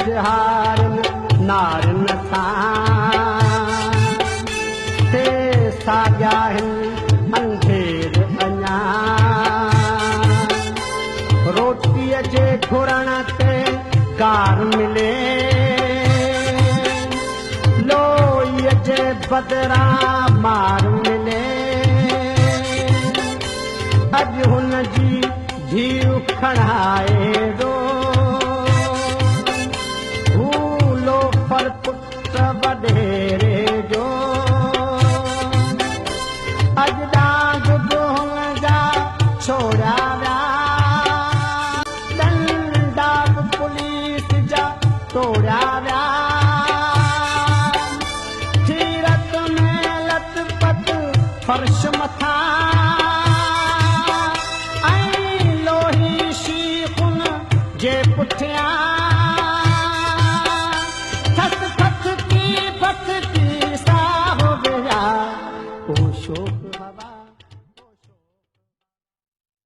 इजहारन नारन सां ते साॻिया आहिनि अंधेर अञा रोटीअ जे घुरण ते कार मिले लोईअ जे बदिरां मार मिले अॼु हुन जी धीउ खणाए रो भूलो पर पुट वॾेरे जो अॼु डांग बि हुन जा छोड़ा विया डंडा बि पुलिस जा तोड़िया विया सीरत में लथपथ फर्श मथां जे पुठियां थक की सा हो गया ओ शोक हवा।